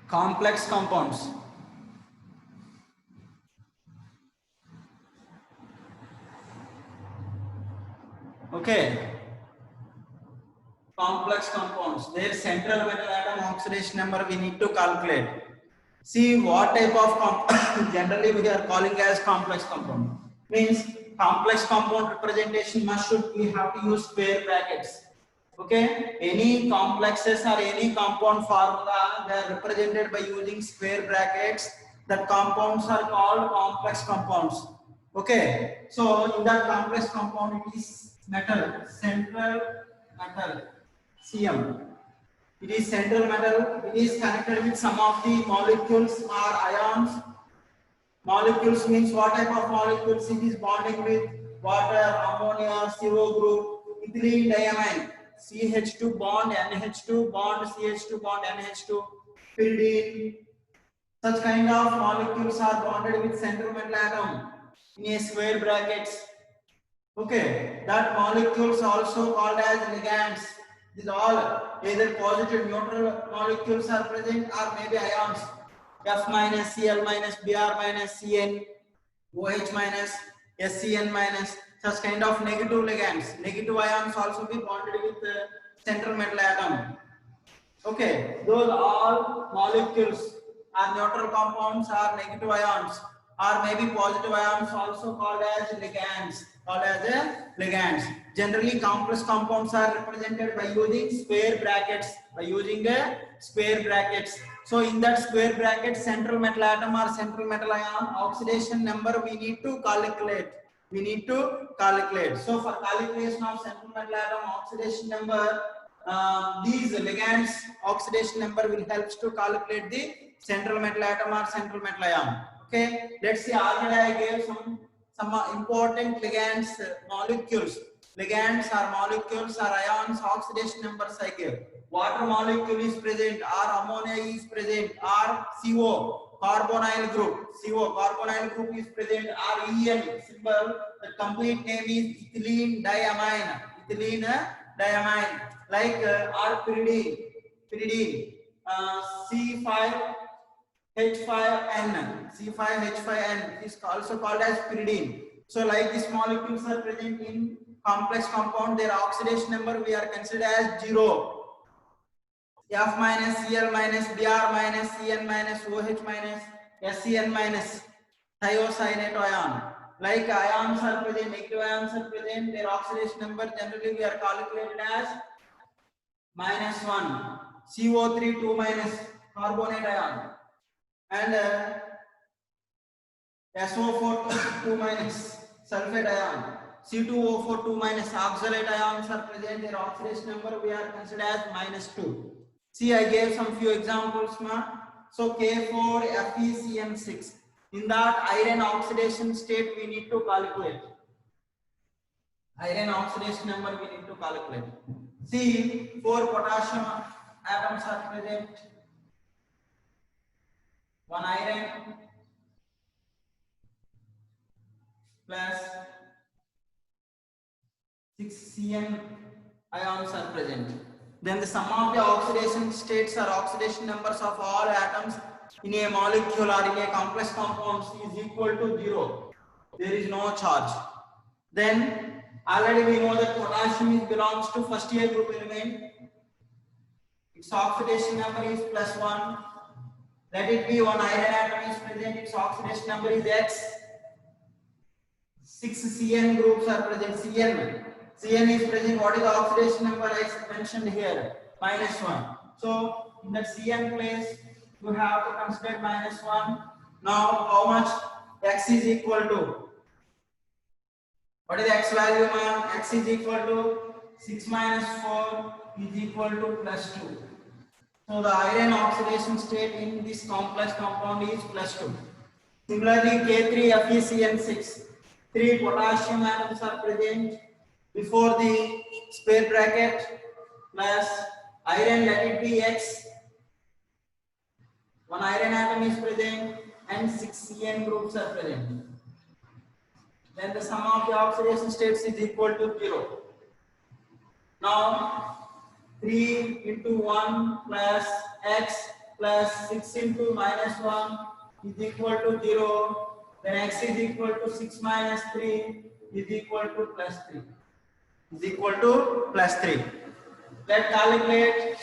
complex compounds. Okay, complex compounds, their central metal atom oxidation number we need to calculate. See what type of generally we are calling as complex compound. Means complex compound representation we have to use square brackets. Okay, any complexes or any compound formula, they are represented by using square brackets. That compounds are called complex compounds. Okay, so in that complex compound it is metal, central metal, Cm. It is central metal. It is connected with some of the molecules or ions. Molecules means what type of molecules? It is bonding with water, ammonia, CO group, ethylene diamine, CH2 bond, NH2 bond, CH2 bond, NH2, pyridine. Such kind of molecules are bonded with central metal atom in a square brackets. Okay, that molecules also called as ligands. These all either positive neutral molecules are present or maybe ions. F minus, Cl minus, Br minus, Cn, OH minus, SCN minus, such kind of negative ligands. Negative ions also be bonded with the central metal atom. Okay, those all molecules are neutral compounds or negative ions or maybe positive ions also called as ligands. Generally, complex compounds are represented by using square brackets. So in that square bracket, central metal atom or central metal ion oxidation number we need to calculate. So for calculation of central metal atom oxidation number, these ligands oxidation number will help to calculate the central metal atom or central metal ion. Okay, let's see. Already I gave some important ligands, molecules. Ligands are molecules or ions oxidation numbers I gave. Water molecule is present, or ammonia is present, or CO carbonyl group is present, or En symbol. The complete name is ethylene diamine. Like or pyridine, C5H5N is also called as pyridine. So like these molecules are present in complex compound, their oxidation number we are considered as 0. F minus, Cl minus, Br minus, Cn minus, OH minus, SCN minus, thiocyanate ion. Like ions are present, negative ions are present, their oxidation number generally we are calculated as -1. CO3 2 minus carbonate ion, and SO4 2 minus sulfate ion. C2O4 2 minus oxalate ions are present. Their oxidation number we are considered as -2. See, I gave some few examples, ma. So K4 FeCN6. In that iron oxidation state we need to calculate. Iron oxidation number we need to calculate. See, 4 potassium atoms are present. 1 iron plus 6 Cn ions are present. Then the sum of the oxidation states or oxidation numbers of all atoms in a molecule or in a complex compound is equal to 0. There is no charge. Then already we know that potassium belongs to first year group element. Its oxidation number is +1. Let it be 1 iron atom is present. Its oxidation number is X. 6 Cn groups are present. Cn is present. What is the oxidation number I mentioned here? -1. So in the Cn place, you have to consider -1. Now how much? X is equal to. What is the X value, man? X is equal to 6 minus 4 is equal to +2. So the iron oxidation state in this complex compound is +2. Similarly, K3 FeCN6. 3 potassium atoms are present before the square bracket plus iron, let it be X. 1 iron atom is present and 6 Cn groups are present. Then the sum of the oxidation states is equal to 0. Now 3 into 1 plus X plus 6 into minus 1 is equal to 0. Then x is equal to 6 minus 3 is equal to plus 3. Is equal to plus 3. Let's calculate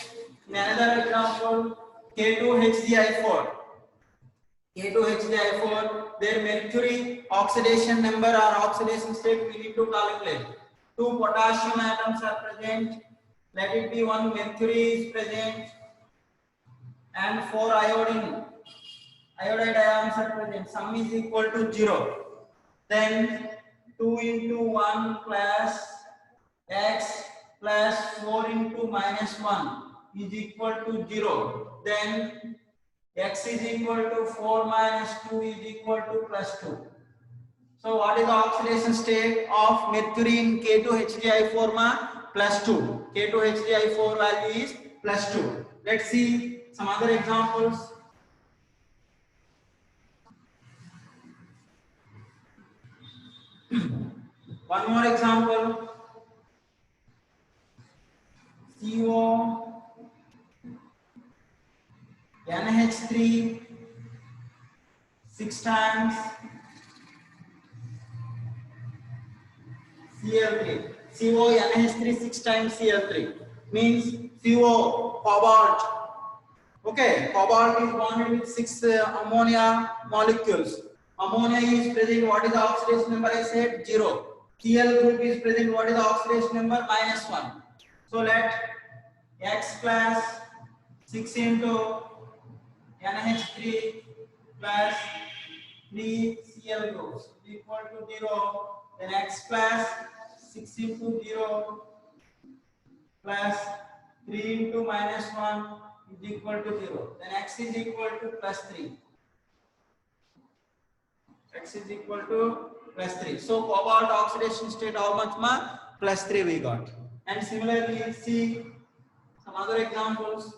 in another example K2HgI4. K2HgI4, their mercury oxidation number or oxidation state we need to calculate. 2 potassium atoms are present. Let it be 1 mercury is present and 4 iodide ions are present. Sum is equal to 0. Then 2 into 1 plus x plus 4 into minus 1 is equal to 0. Then x is equal to 4 minus 2 is equal to plus 2. So what is the oxidation state of mercury in K2HgI4 plus 2? K2HgI4 value is plus 2. Let's see some other examples. One more example. CO NH3 6 times Cl3. CO NH3 6 times Cl3 means CO cobalt. Okay, cobalt is bonded with 6 ammonia molecules. Ammonia is present. What is the oxidation number? I said 0. Cl group is present. What is the oxidation number? Minus 1. So let X plus 6 into NH3 plus 3 Cl groups equal to 0. Then X plus 6 into 0 plus 3 into minus 1 is equal to 0. Then X is equal to plus 3. X is equal to plus 3. So cobalt oxidation state how much ma? Plus 3 we got. And similarly see some other examples.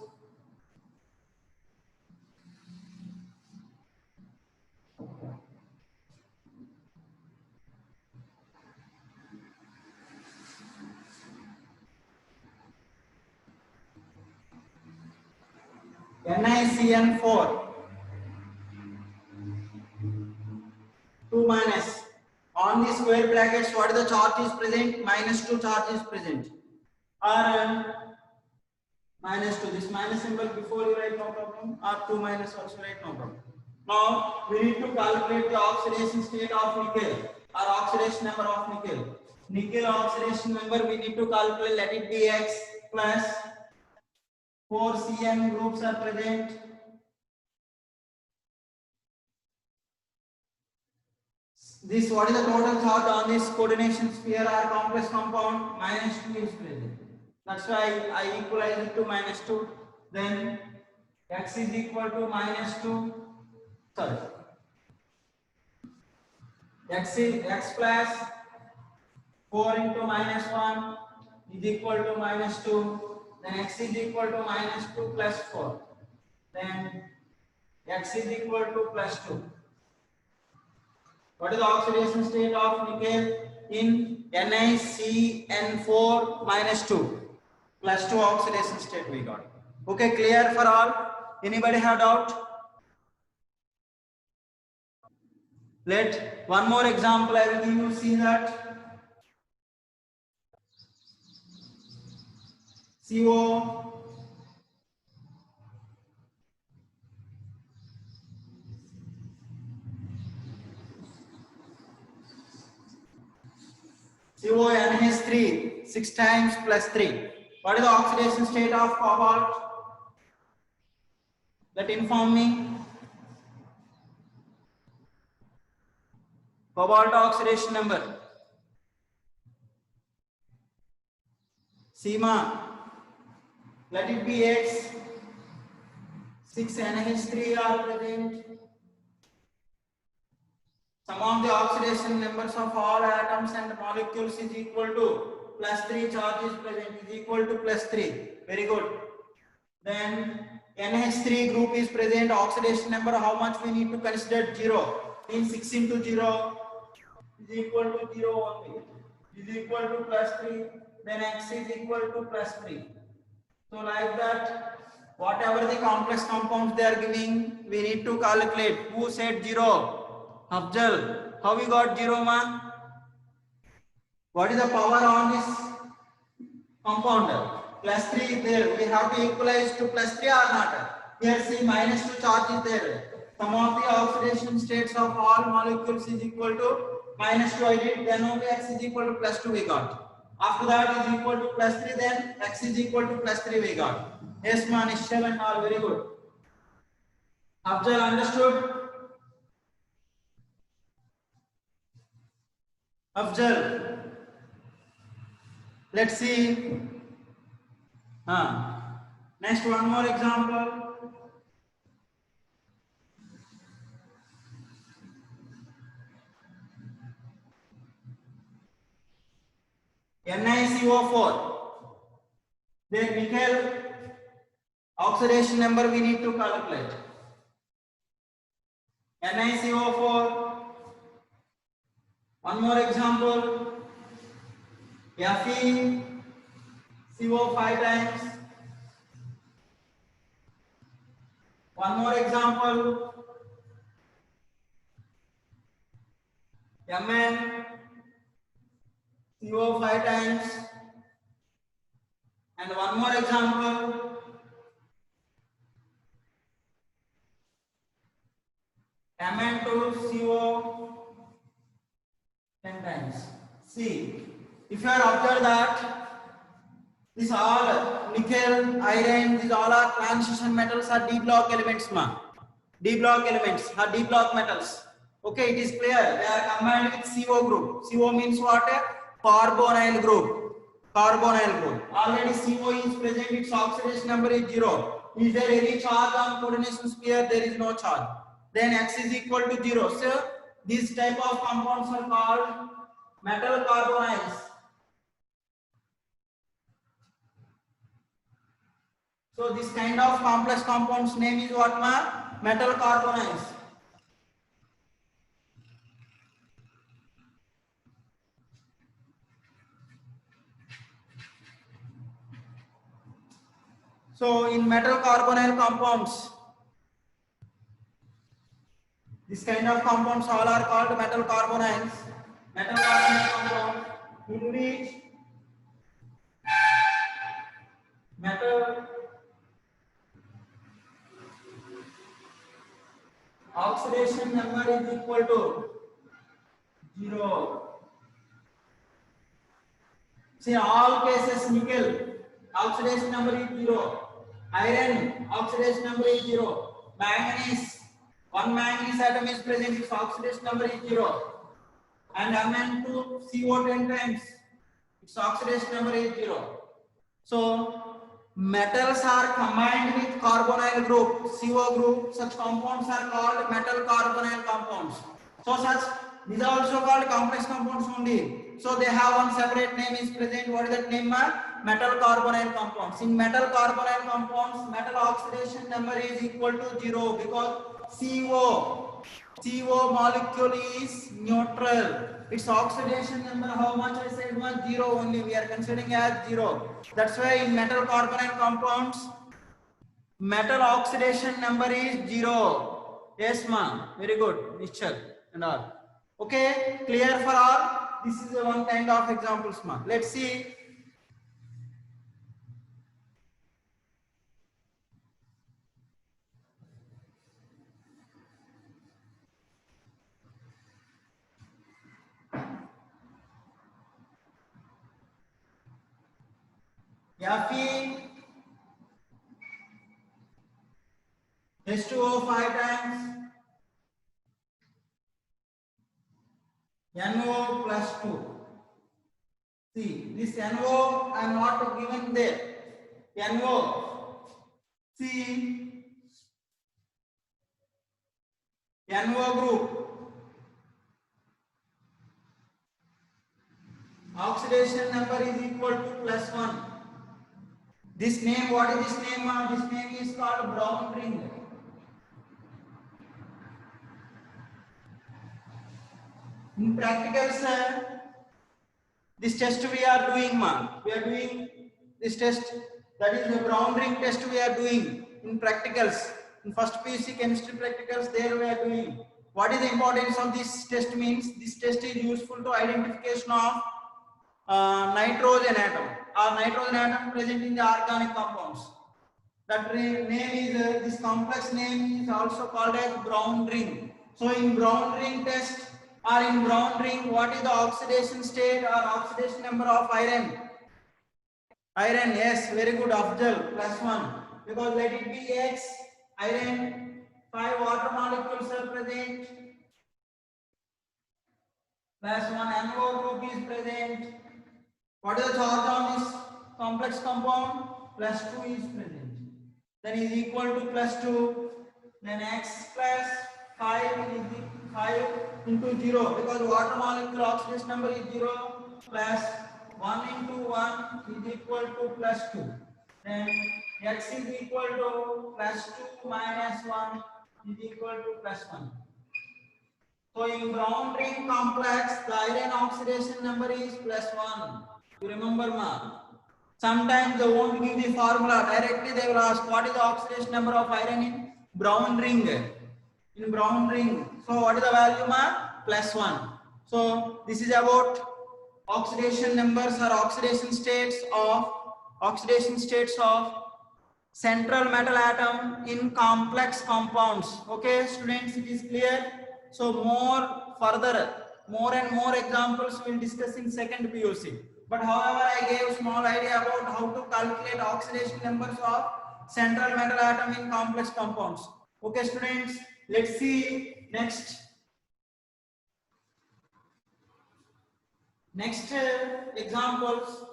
NiCN4 2 minus. On the square brackets, what is the charge is present? Minus 2 charge is present. Or minus 2. This minus symbol before you write, no problem. Or 2 minus also write, no problem. Now we need to calculate the oxidation state of nickel or oxidation number of nickel. Nickel oxidation number we need to calculate. Let it be X plus 4 Cn groups are present. This what is the total charge on this coordination sphere or complex compound? Minus 2 is present. That's why I equalize it to minus 2. Then X is equal to minus 2. Sorry. X plus 4 into minus 1 is equal to minus 2. Then X is equal to minus 2 plus 4. Then X is equal to plus 2. What is the oxidation state of nickel in NiCN4 minus 2? Plus 2 oxidation state we got. Okay, clear for all? Anybody have doubt? Let one more example I will give you. See that CO NH3 6 times plus 3. What is the oxidation state of cobalt? That inform me. Cobalt oxidation number. Seema. Let it be X. 6 NH3 are present. Sum of the oxidation numbers of all atoms and molecules is equal to plus 3 charge is present is equal to plus 3. Very good. Then NH3 group is present. Oxidation number how much we need to consider? 0. Means 6 into 0 is equal to 0 only. Is equal to plus 3. Then X is equal to plus 3. So like that whatever the complex compounds they are giving, we need to calculate. Who said 0? Afzal. How we got 0, man? What is the power on this compounder? Plus 3 is there. We have to equalize to plus 3 or not? Here see minus 2 charge is there. Sum of the oxidation states of all molecules is equal to minus 2 I did. Then only x is equal to plus 2 we got. After that is equal to plus 3, then x is equal to plus 3 we got. Yes, man, Ishal and all, very good. After understood? Afzal. Let's see. Next, one more example. NiCO4. Then nickel oxidation number we need to calculate. NiCO4. One more example. FeCO5 times. One more example. MnCO5 times. And one more example. Mn2CO 10 times. See, if you are observed that these all nickel, iron, these all are transition metals are D block elements, ma. D block elements are D block metals. Okay, it is clear. They are combined with CO group. CO means what? Carbonyl group. Carbonyl group. Already CO is present. Its oxidation number is 0. Is there any charge on coordination sphere? There is no charge. Then X is equal to 0. So these type of compounds are called metal carbonyls. So this kind of complex compounds name is what, ma? Metal carbonyls. So in metal carbonyl compounds, this kind of compounds all are called metal carbonyls. Metal carbonyl compounds in which metal oxidation number is equal to 0. See, all cases nickel oxidation number is 0. Iron oxidation number is 0. Manganese, one manganese atom is present, its oxidation number is 0. And Mn2CO 10 times, its oxidation number is 0. So metals are combined with carbonyl group, CO group. Such compounds are called metal carbonyl compounds. So such these are also called complex compounds only. So they have one separate name is present. What is that name? Metal carbonyl compounds. In metal carbonyl compounds, metal oxidation number is equal to 0 because CO molecule is neutral. Its oxidation number, how much I said was 0 only. We are considering as 0. That's why in metal carbonyl compounds, metal oxidation number is 0. Yes, ma'am. Very good. Nichal and all. Okay, clear for all. This is one kind of examples, ma'am. Let's see. Fe H2O 5 times NO plus 2. See, this NO I am not given there. NO. See, NO group. Oxidation number is equal to plus 1. This name, what is this name? This name is called brown ring. In practical, sir, this test we are doing, man. We are doing this test. That is the brown ring test we are doing. in practicals, in first PUC chemistry practicals, there we are doing. What is the importance of this test means? This test is useful to identification of nitrogen atom or nitrogen atom present in the organic compounds. That name is this complex name is also called as Brown ring. So in Brown ring test or in Brown ring, what is the oxidation state or oxidation number of iron? Iron, yes, very good, Afjal, +1. Because let it be X, iron, 5 water molecules are present, +1 NO group is present. What is the charge on this complex compound? +2 is present. Then is equal to +2. Then X plus 5 is 5 into 0 because water molecule oxidation number is 0 plus 1 into 1 is equal to +2. Then X is equal to +2 minus 1 is equal to +1. So in Brown ring complex, the iron oxidation number is +1. You remember, ma? Sometimes they won't give the formula directly. They will ask what is the oxidation number of iron in Brown ring. In Brown ring. So what is the value, ma? +1. So this is about oxidation numbers or oxidation states of central metal atom in complex compounds. Okay, students, it is clear. So more and more examples we will discuss in second PUC. But however, I gave a small idea about how to calculate oxidation numbers of central metal atom in complex compounds. Okay, students, let's see next examples.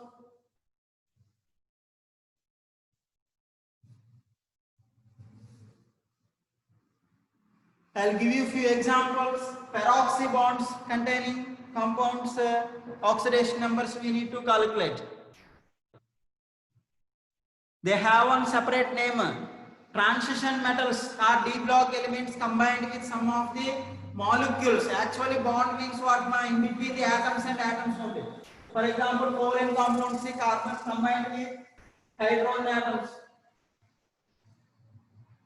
I'll give you a few examples. Peroxy bonds containing compounds, oxidation numbers we need to calculate. They have one separate name. Transition metals are D block elements combined with some of the molecules. Actually, bond means what? In between the atoms and atoms only. For example, covalent compounds, the carbons combined with hydrogen atoms.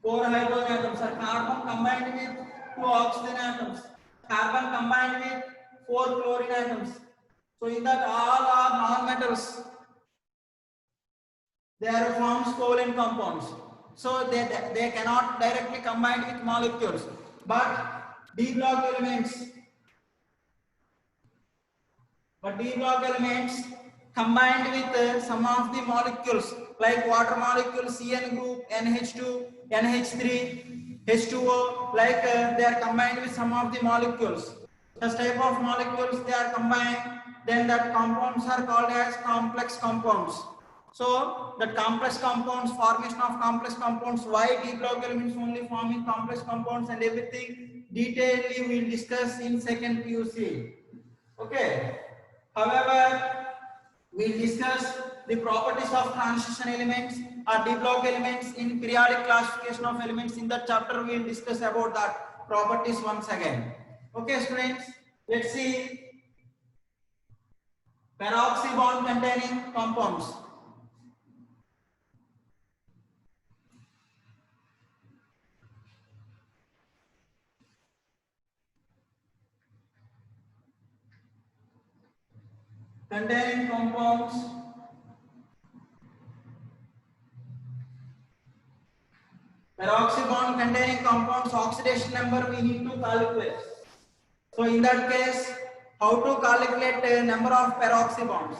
4 hydrogen atoms are carbon combined with 2 oxygen atoms. Carbon combined with 4 chlorine atoms. So in that all are non-metals. They are forms covalent compounds. So they cannot directly combine with molecules. But D block elements combined with some of the molecules like water molecule CN group, NH2, NH3, H2O, like they are combined with some of the molecules. Such type of molecules they are combined, then that compounds are called as complex compounds. So that complex compounds, formation of complex compounds, why D block elements only forming complex compounds and everything detailedly we will discuss in second PUC. Okay. However, we will discuss the properties of transition elements or D block elements in periodic classification of elements. In that chapter, we will discuss about that properties once again. Okay, students, let's see peroxy bond containing compounds. Containing compounds peroxy bond containing compounds oxidation number we need to calculate. So in that case, how to calculate the number of peroxy bonds?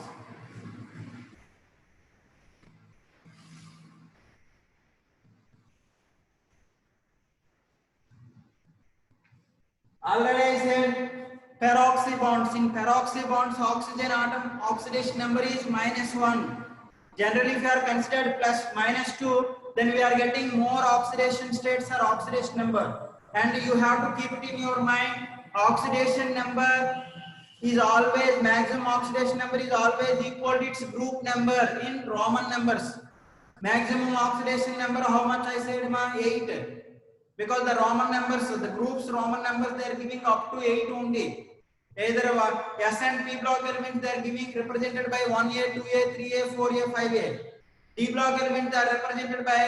Already I said peroxy bonds. In peroxy bonds, oxygen atom oxidation number is -1. Generally, if you are considered plus -2, then we are getting more oxidation states or oxidation number. And you have to keep it in your mind. Oxidation number is always, maximum oxidation number is always equal to its group number in Roman numbers. Maximum oxidation number, how much I said, 8. Because the Roman numbers, the groups Roman numbers, they are giving up to 8 only. Either S and P block elements they are giving represented by 1A, 2A, 3A, 4A, 5A. D block elements are represented by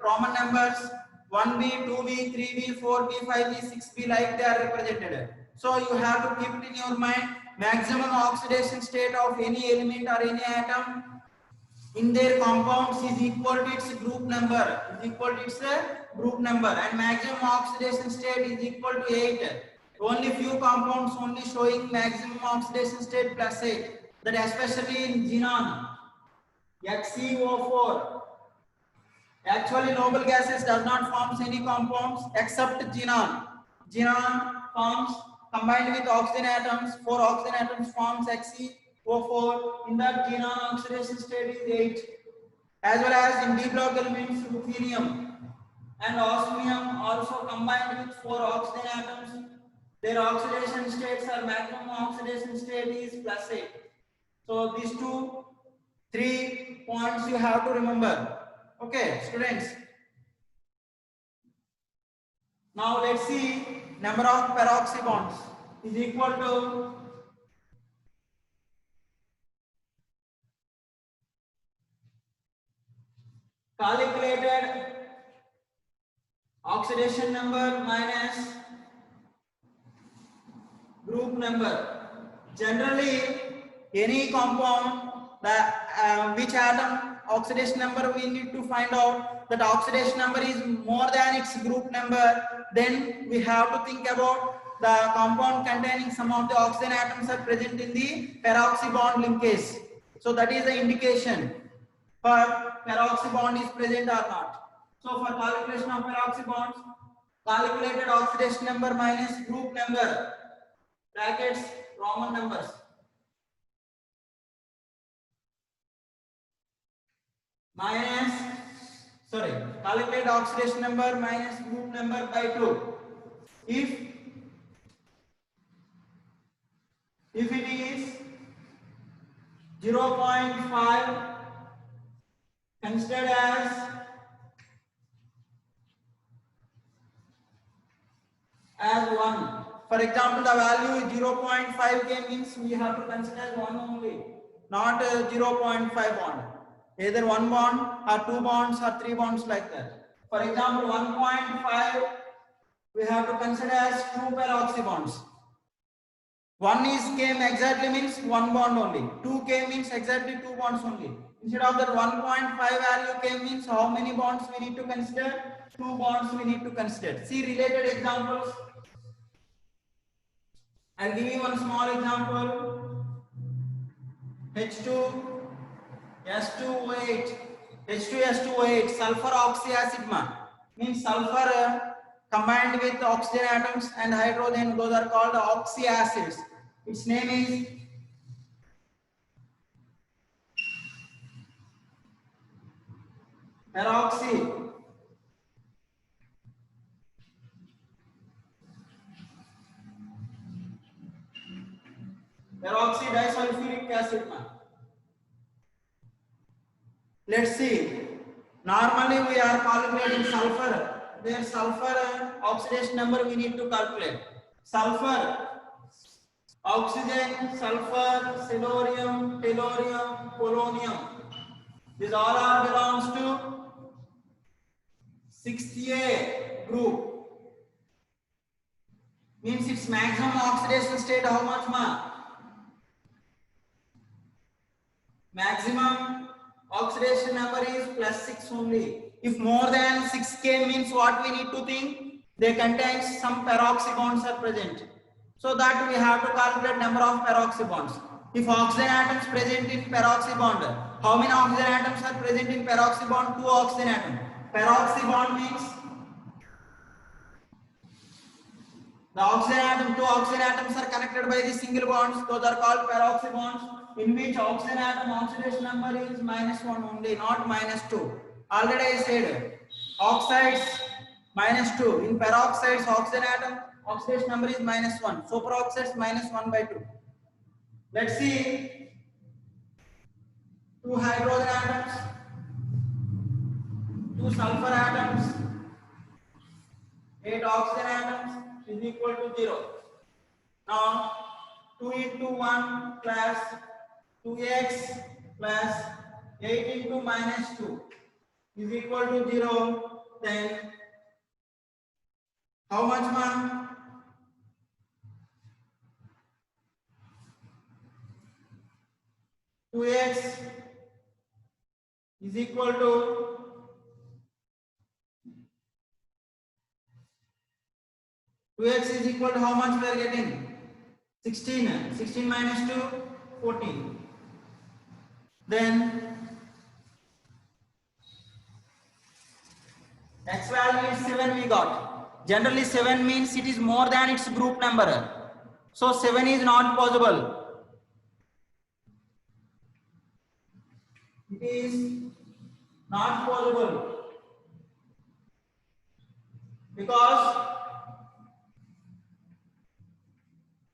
Roman numbers 1b, 2b, 3b, 4b, 5b, 6b like they are represented. So you have to keep it in your mind. Maximum oxidation state of any element or any atom in their compounds is equal to its group number. And maximum oxidation state is equal to 8. Only few compounds only showing maximum oxidation state plus 8. That especially in xenon, XeO4. Actually, noble gases does not form any compounds except xenon. Xenon forms combined with oxygen atoms. 4 oxygen atoms forms XeO4. In that xenon oxidation state is 8. As well as in D block elements, ruthenium and osmium also combined with 4 oxygen atoms. Their oxidation states are maximum oxidation state is plus 8. So these 3 points you have to remember. Okay, students. Now let's see number of peroxy bonds is equal to calculated oxidation number minus group number. Generally, any compound, which atom oxidation number we need to find out. That oxidation number is more than its group number. Then we have to think about the compound containing some of the oxygen atoms are present in the peroxy bond linkage. So that is the indication for peroxy bond is present or not. So for calculation of peroxy bonds, calculated oxidation number minus group number, brackets, Roman numbers. Calculate oxidation number minus group number by 2. If it is 0.5, considered as 1. For example, the value is 0.5 K means we have to consider as 1 only, not 0.5 bond. Either 1 bond or 2 bonds or 3 bonds like that. For example, 1.5 we have to consider as 2 peroxy bonds. 1 is K exactly means 1 bond only. 2 K means exactly 2 bonds only. Instead of that 1.5 value K means how many bonds we need to consider? 2 bonds we need to consider. See related examples. I'll give you one small example. H2S2O8. H2S2O8 sulfur oxyacid means sulfur combined with oxygen atoms and hydrogen. Those are called oxyacids. Its name is peroxy. Peroxy disulfuric acid. Let's see. Normally we are calculating sulfur. Their sulfur oxidation number we need to calculate. Sulfur, oxygen, sulfur, silurium, tellurium, polonium. These all are belongs to 6A group. Means its maximum oxidation state how much Maximum oxidation number is plus 6 only. If more than 6K means what we need to think? They contain some peroxy bonds are present. So that we have to calculate number of peroxy bonds. If oxygen atoms present in peroxy bond, how many oxygen atoms are present in peroxy bond? 2 oxygen atoms. Peroxy bond means the oxygen atom, 2 oxygen atoms are connected by the single bonds. Those are called peroxy bonds. In which oxygen atom oxidation number is -1 only, not -2. Already I said oxides -2. In peroxides, oxygen atom oxidation number is -1. Superoxides -1/2. Let's see 2 hydrogen atoms, 2 sulfur atoms, 8 oxygen atoms is equal to 0. Now 2 into 1 plus 2x plus 8 into -2 is equal to 0, then how much man? 2x is equal to 2x is equal to how much we are getting? 16. 16 minus 2, 14. Then x value is 7 we got. Generally 7 means it is more than its group number. So 7 is not possible. It is not possible because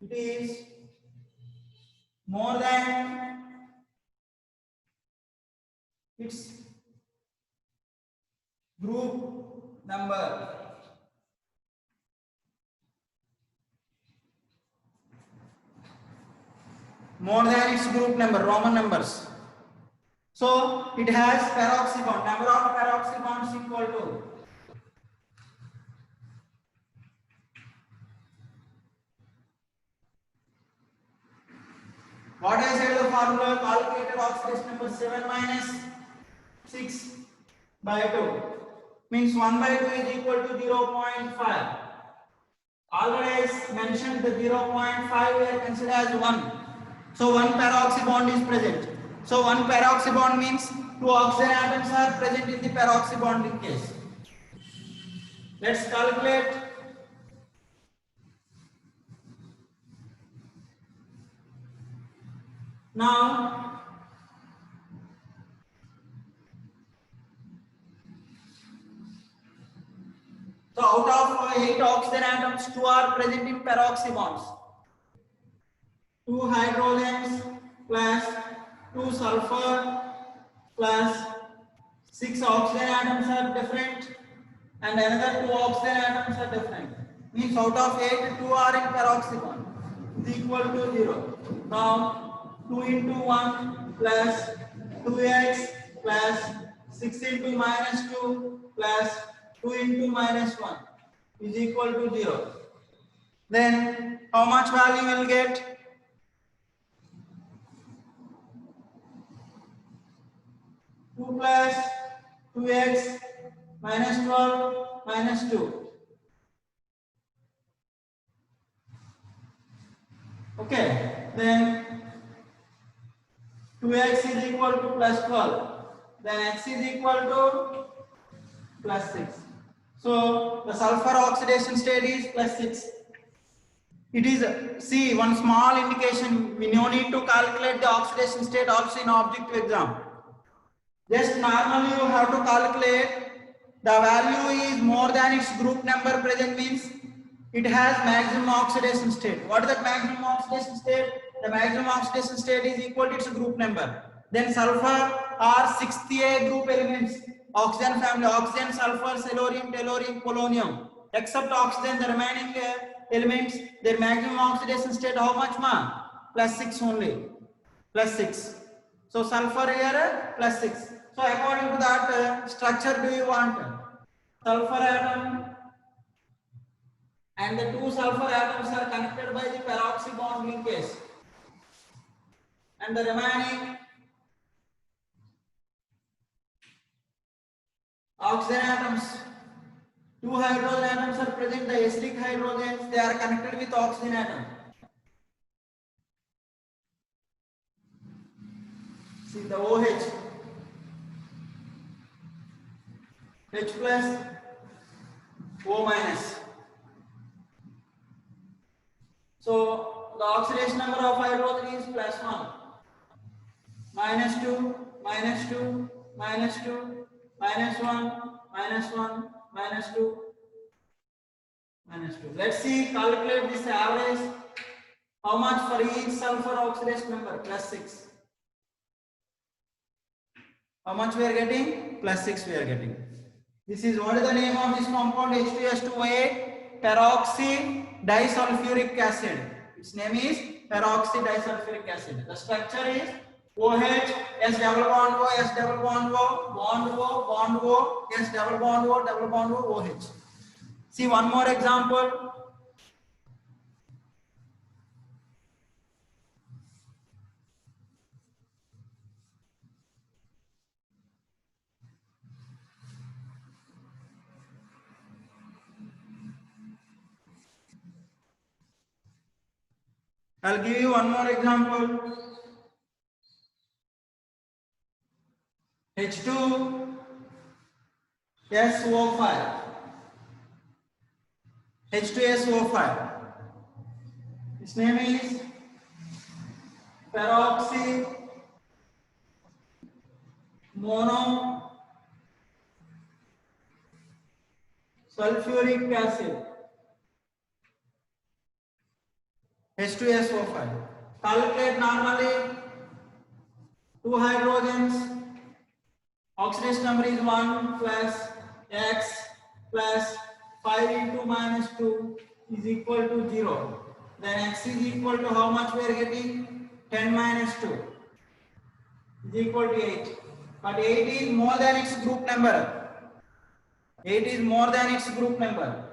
it is more than its group number. More than its group number, Roman numbers. So it has peroxy bond. Number of peroxy bonds equal to what I said the formula calculated oxidation number 7 minus 6 by 2 means 1 by 2 is equal to 0.5. Already I mentioned the 0.5 we are considered as 1. So one peroxy bond is present. So one peroxy bond means two oxygen atoms are present in the peroxy bonding case. Let's calculate. Now so out of 8 oxygen atoms, 2 are present in peroxy bonds. 2 hydrogens plus 2 sulfur plus 6 oxygen atoms are different and another 2 oxygen atoms are different. Means out of 8, 2 are in peroxy bond is equal to 0. Now 2 into 1 plus 2x plus 6 into minus 2 plus 2 into minus 1 is equal to 0. Then how much value will get? 2 plus 2x minus 12 minus 2. Okay, then 2x is equal to plus 12. Then x is equal to plus 6. So the sulfur oxidation state is plus 6. It is, see, one small indication, we no need to calculate the oxidation state also in objective exam. Just normally you have to calculate the value is more than its group number present means it has maximum oxidation state. What is that maximum oxidation state? The maximum oxidation state is equal to its group number. Then sulfur are 60A group elements, oxygen family, oxygen, sulfur, chlorine, tellurium, polonium. Except oxygen, the remaining elements, their maximum oxidation state how much ma? Plus 6 only. Plus 6. So sulfur here plus 6. So according to that structure do you want? Sulfur atom and the 2 sulfur atoms are connected by the peroxy bond linkage. And the remaining oxygen atoms, 2 hydrogen atoms are present, the acidic hydrogens, they are connected with oxygen atom. See the OH, H plus, O minus. So the oxidation number of hydrogen is plus 1, minus 2, minus 2, minus 2, minus 1, minus 1, minus 2, minus 2. Let's see, calculate this average. How much for each sulfur oxidation number? Plus 6. How much we are getting? Plus 6 we are getting. This is what is the name of this compound? H2S2O8 peroxy disulfuric acid. Its name is peroxy disulfuric acid. The structure is OH, S double bond O, S double bond O, bond O, bond O, S double bond O, double bond O, OH. See one more example. I'll give you one more example. H2SO5. H2SO5. Its name is peroxy mono sulfuric acid. H2SO5. Calculate normally two hydrogens. Oxidation number is 1 plus X plus 5 into minus 2 is equal to 0. Then X is equal to how much we are getting? 10 minus 2 is equal to 8. But 8 is more than its group number. 8 is more than its group number.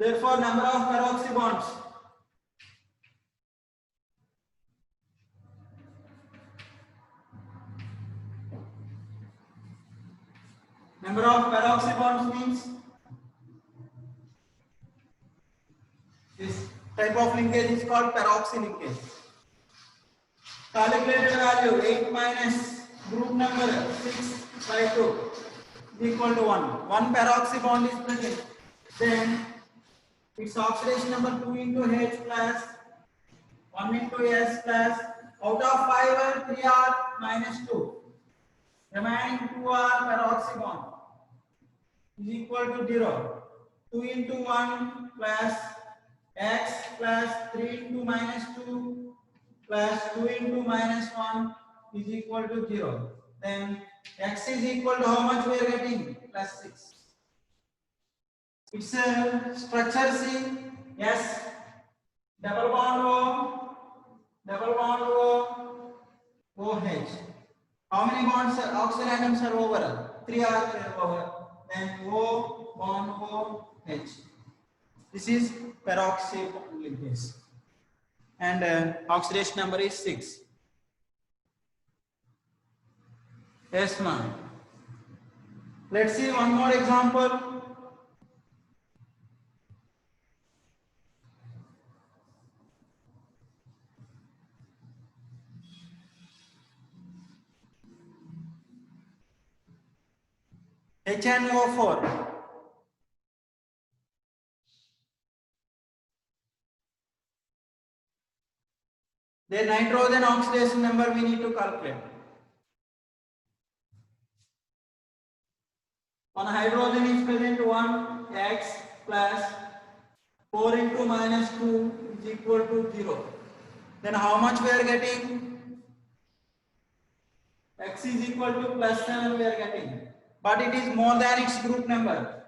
Therefore, number of peroxy bonds. Number of peroxy bonds means this type of linkage is called peroxy linkage. Calculated value 8 minus group number 6 by 2 is equal to 1. One peroxy bond is present. Then its oxidation number 2 into H plus 1 into S plus out of 5 3 are minus 2. Remaining 2 are peroxy bond is equal to 0. 2 into 1 plus X plus 3 into minus 2 plus 2 into minus 1 is equal to 0. Then X is equal to how much we are getting? Plus 6. Its structure C, S, double bond O, double bond O, OH. How many bonds, oxygen atoms are over? 3 are over. Then O, bond O, H. This is peroxy linkage. And oxidation number is 6. Yes, ma'am. Let's see one more example. HNO4. The nitrogen oxidation number we need to calculate. On hydrogen is present 1 X plus 4 into minus 2 is equal to 0. Then how much we are getting? X is equal to plus 7 we are getting. But it is more than its group number.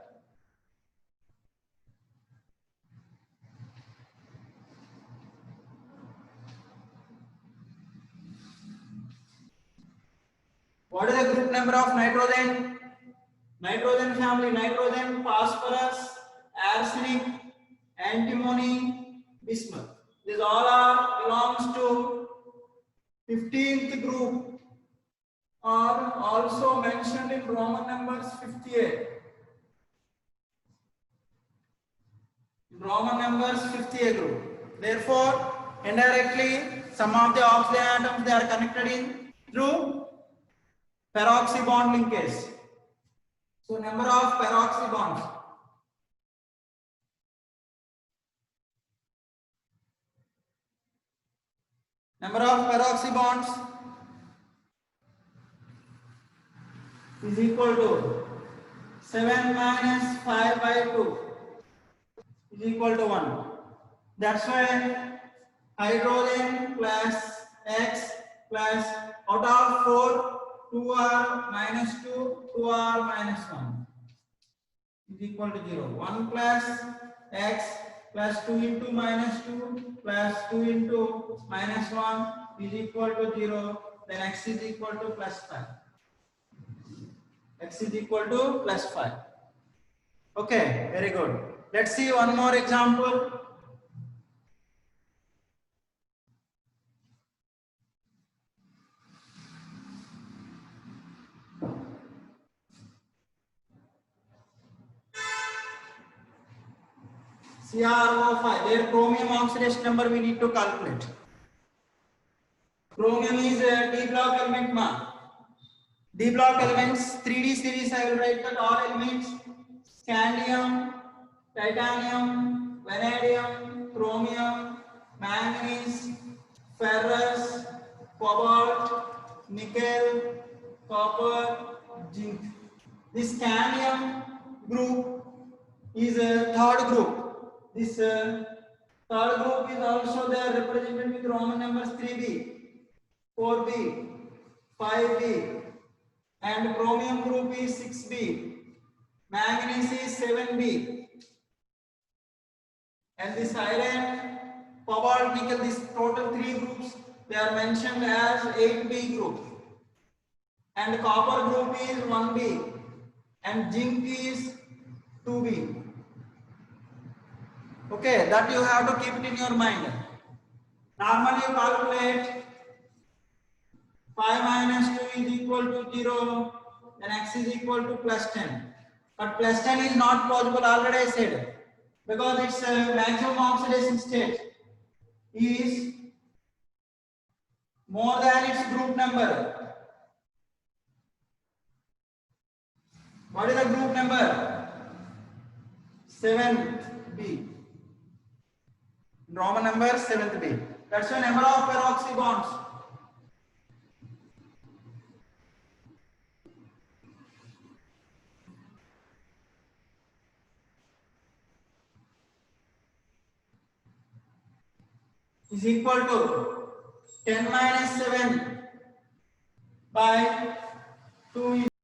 What is the group number of nitrogen? Nitrogen family, nitrogen, phosphorus, arsenic, antimony, bismuth. These all are belongs to 15th group, are also mentioned in Roman numbers 58. Roman numbers 58 group. Therefore, indirectly, some of the oxygen atoms they are connected in through peroxy bond linkage. So, number of peroxy bonds. Number of peroxy bonds is equal to 7 minus 5 by 2 is equal to 1. That's why hydrogen plus X plus out of 4 2r minus 2, 2r minus 1 is equal to 0. 1 plus x plus 2 into minus 2 plus 2 into minus 1 is equal to 0. Then x is equal to plus 5. X is equal to plus 5. Okay, very good. Let's see one more example. CrO5, their chromium oxidation number we need to calculate. Chromium is a D block element ma. D block elements, 3D series I will write that all elements, scandium, titanium, vanadium, chromium, manganese, ferrous, cobalt, nickel, copper, zinc. This scandium group is a third group. This third group is also there represented with Roman numbers 3b, 4b, 5b, and chromium group is 6b, manganese is 7b, and this iron, cobalt, nickel, this total 3 groups, they are mentioned as 8b group, and copper group is 1b, and zinc is 2b. Okay, that you have to keep it in your mind. Normally you calculate 5 minus 2 is equal to 0, then x is equal to plus 10. But plus 10 is not possible, already I said, because its maximum oxidation state is more than its group number. What is the group number? 7b. Roman number 7b. That's the number of peroxy bonds. Is equal to 10 minus 7 by 2